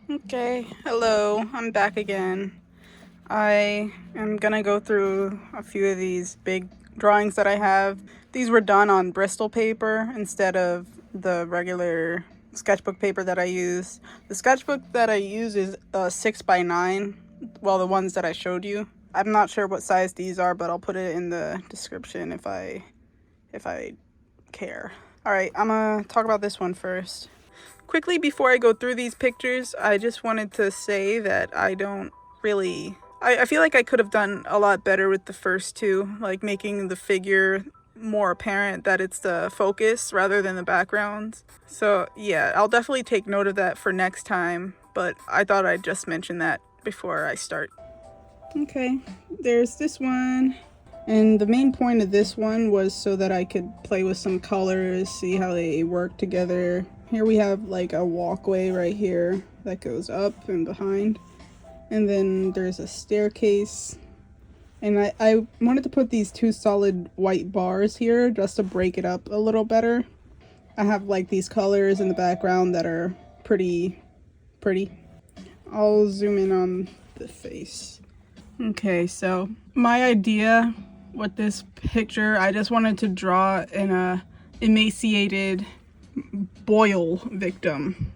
Okay, hello, I'm back again. I am gonna go through a few of these big drawings that I have. These were done on Bristol paper instead of the regular sketchbook paper that I use. The sketchbook that I use is 6x9, well, the ones that I showed you. I'm not sure what size these are, but I'll put it in the description if I care. Alright, I'm gonna talk about this one first. Quickly, before I go through these pictures, I just wanted to say that I don't really... I feel like I could have done a lot better with the first two, like making the figure more apparent that it's the focus rather than the backgrounds. So yeah, I'll definitely take note of that for next time, but I thought I'd just mention that before I start. Okay, there's this one. And the main point of this one was so that I could play with some colors, see how they work together. Here we have like a walkway right here that goes up and behind. And then there's a staircase. And I wanted to put these two solid white bars here just to break it up a little better. I have like these colors in the background that are pretty. I'll zoom in on the face. Okay, so my idea with this picture, I just wanted to draw an emaciated boil victim.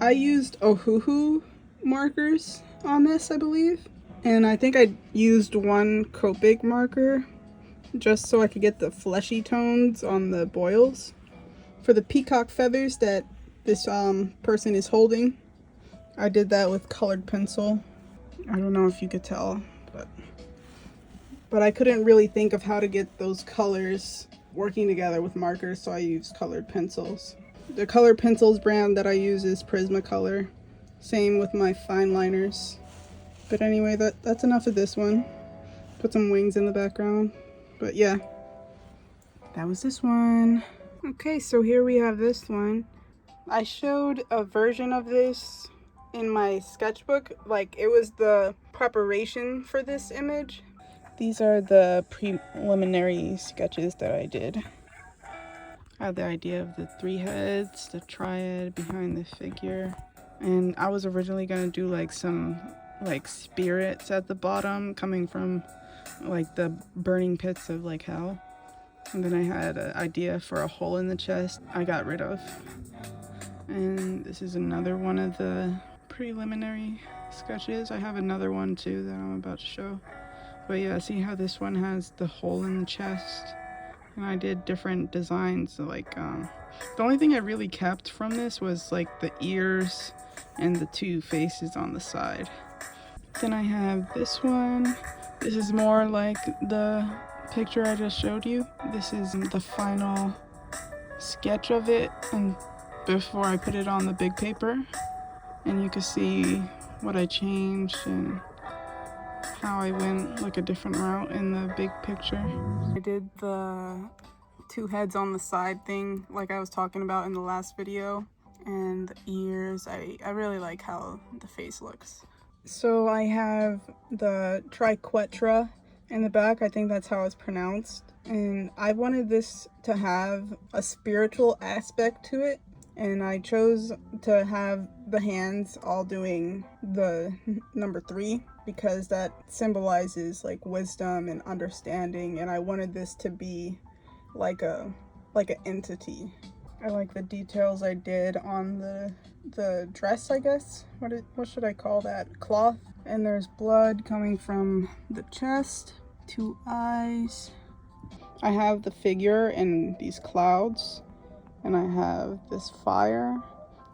I used Ohuhu markers on this, I believe. And I think I used one Copic marker just so I could get the fleshy tones on the boils. For the peacock feathers that this person is holding, I did that with colored pencil. I don't know if you could tell, but I couldn't really think of how to get those colors working together with markers, so I used colored pencils. The colored pencils brand that I use is Prismacolor. Same with my fine liners. But anyway, that's enough of this one. Put some wings in the background. But yeah, that was this one. Okay, so here we have this one. I showed a version of this in my sketchbook. Like, it was the preparation for this image. These are the preliminary sketches that I did. I had the idea of the three heads, the triad behind the figure. And I was originally going to do like some like spirits at the bottom coming from like the burning pits of like hell. And then I had an idea for a hole in the chest I got rid of. And this is another one of the preliminary sketches. I have another one too that I'm about to show. But yeah, see how this one has the hole in the chest? And I did different designs, like the only thing I really kept from this was like the ears and the two faces on the side. Then I have this one. This is more like the picture I just showed you. This is the final sketch of it and before I put it on the big paper. And you can see what I changed and how I went like a different route in the big picture. I did the two heads on the side thing like I was talking about in the last video, and the ears, I really like how the face looks. So I have the triquetra in the back, I think that's how it's pronounced, and I wanted this to have a spiritual aspect to it. And I chose to have the hands all doing the number 3 because that symbolizes like wisdom and understanding, and I wanted this to be like an entity. I like the details I did on the dress, I guess. What should I call that? Cloth. And there's blood coming from the chest, 2 eyes. I have the figure in these clouds. And I have this fire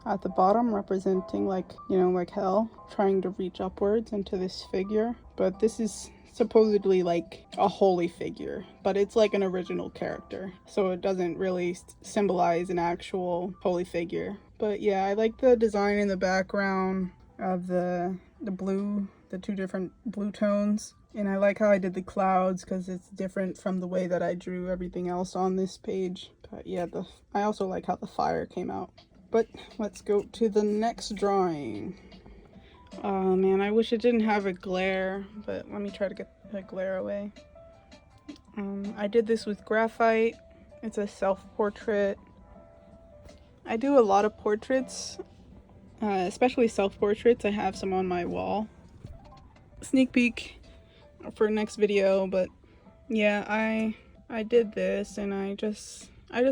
at the bottom representing like, you know, like hell, trying to reach upwards into this figure. But this is supposedly like a holy figure, but it's like an original character. So it doesn't really symbolize an actual holy figure. But yeah, I like the design in the background of the blue, the 2 different blue tones. And I like how I did the clouds because it's different from the way that I drew everything else on this page. But yeah, I also like how the fire came out. But let's go to the next drawing. Oh man, I wish it didn't have a glare, but let me try to get the glare away. I did this with graphite. It's a self-portrait. I do a lot of portraits especially self-portraits. I have some on my wall. Sneak peek for next video, but yeah, I did this and I just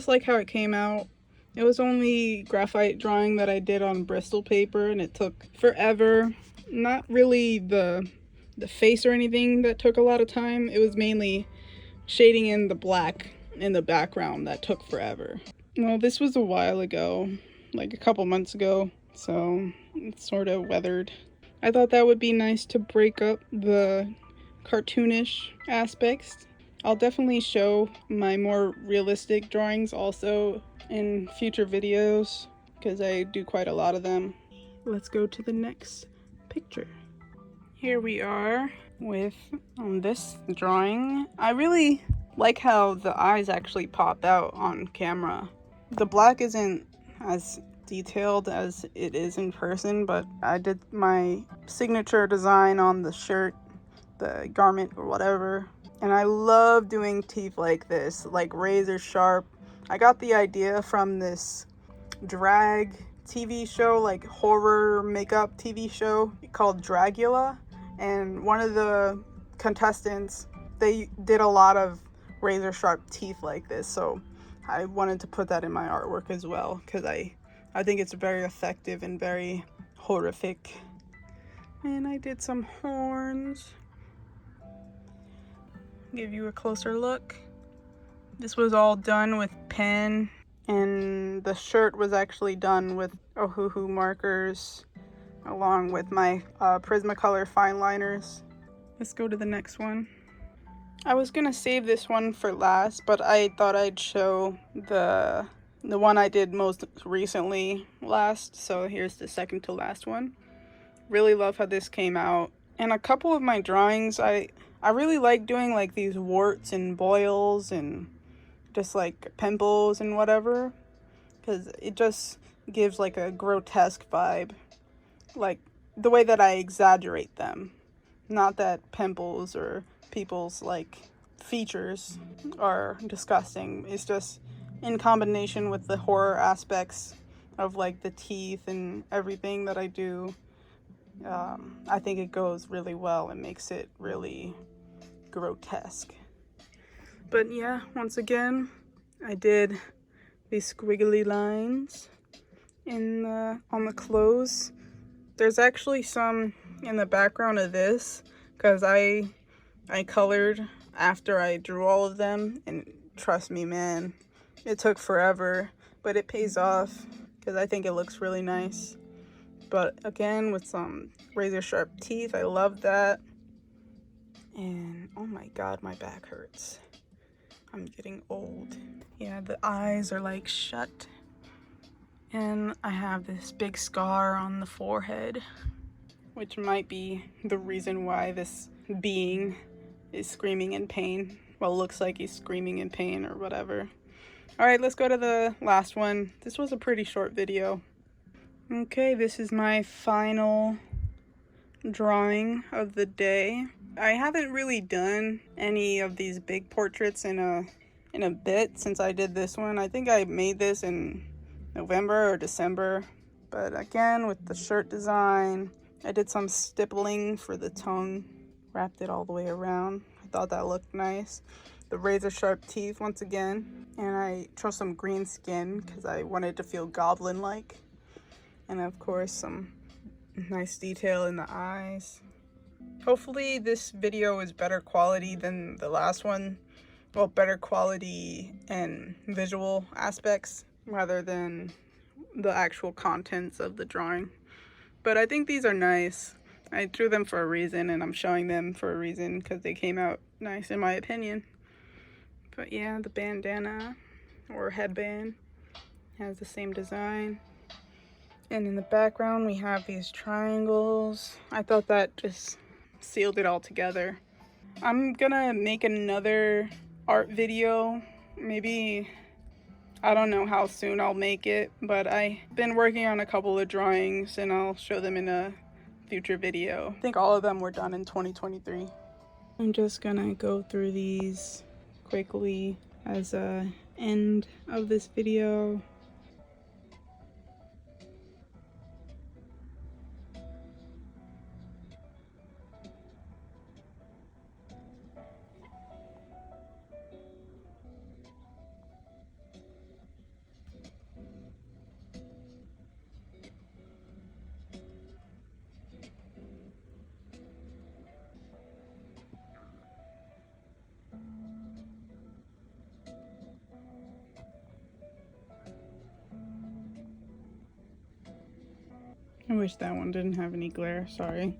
like how it came out. It was only graphite drawing that I did on Bristol paper, and it took forever. Not really the face or anything that took a lot of time. It was mainly shading in the black in the background that took forever. Well, this was a while ago, like a couple months ago, so it's sort of weathered. I thought that would be nice to break up the cartoonish aspects. I'll definitely show my more realistic drawings also in future videos because I do quite a lot of them. Let's go to the next picture. Here we are with this drawing. I really like how the eyes actually pop out on camera. The black isn't as detailed as it is in person, but I did my signature design on the shirt, the garment or whatever, and I love doing teeth like this, like razor sharp. I got the idea from this drag TV show, like horror makeup TV show called Dragula, and one of the contestants, they did a lot of razor sharp teeth like this, so I wanted to put that in my artwork as well because I think it's very effective and very horrific. And I did some horns. Give you a closer look. This was all done with pen, and the shirt was actually done with Ohuhu markers along with my Prismacolor fine liners. Let's go to the next one. I was gonna save this one for last, but I thought I'd show the one I did most recently last, so here's the second to last one. Really love how this came out. And a couple of my drawings, I really like doing like these warts and boils and just like pimples and whatever, because it just gives like a grotesque vibe, like the way that I exaggerate them. Not that pimples or people's like features are disgusting. It's just in combination with the horror aspects of like the teeth and everything that I do. I think it goes really well and makes it really grotesque. But yeah, once again, I did these squiggly lines in on the clothes. There's actually some in the background of this because I colored after I drew all of them, and trust me, man, it took forever, but it pays off because I think it looks really nice. But again, with some razor sharp teeth, I love that. And oh my god, my back hurts. I'm getting old. Yeah, the eyes are like shut. And I have this big scar on the forehead, which might be the reason why this being is screaming in pain. Well, looks like he's screaming in pain or whatever. Alright, let's go to the last one. This was a pretty short video. Okay, this is my final drawing of the day. I haven't really done any of these big portraits in a bit since I did this one. I think I made this in November or December. But again, with the shirt design, I did some stippling for the tongue, wrapped it all the way around. I thought that looked nice. The razor sharp teeth once again, and I chose some green skin because I wanted to feel goblin-like. And of course, some nice detail in the eyes. Hopefully this video is better quality than the last one. Well, better quality and visual aspects rather than the actual contents of the drawing. But I think these are nice. I drew them for a reason, and I'm showing them for a reason because they came out nice in my opinion. But yeah, the bandana or headband has the same design. And in the background, we have these triangles. I thought that just sealed it all together. I'm gonna make another art video. Maybe, I don't know how soon I'll make it, but I've been working on a couple of drawings and I'll show them in a future video. I think all of them were done in 2023. I'm just gonna go through these quickly as a end of this video. I wish that one didn't have any glare, sorry.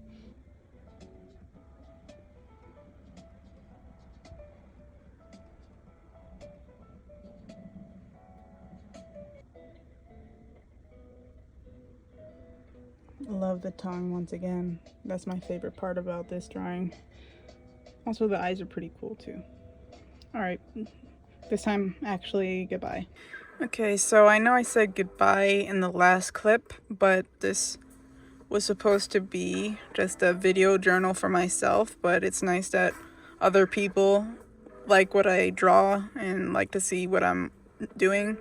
Love the tongue once again. That's my favorite part about this drawing. Also, the eyes are pretty cool too. Alright, this time actually goodbye. Okay, so I know I said goodbye in the last clip, but this was supposed to be just a video journal for myself, but it's nice that other people like what I draw and like to see what I'm doing.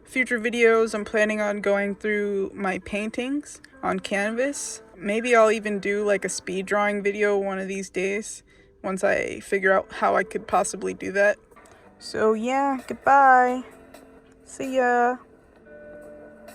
Future videos, I'm planning on going through my paintings on canvas. Maybe I'll even do like a speed drawing video one of these days once I figure out how I could possibly do that. So yeah, goodbye. See ya.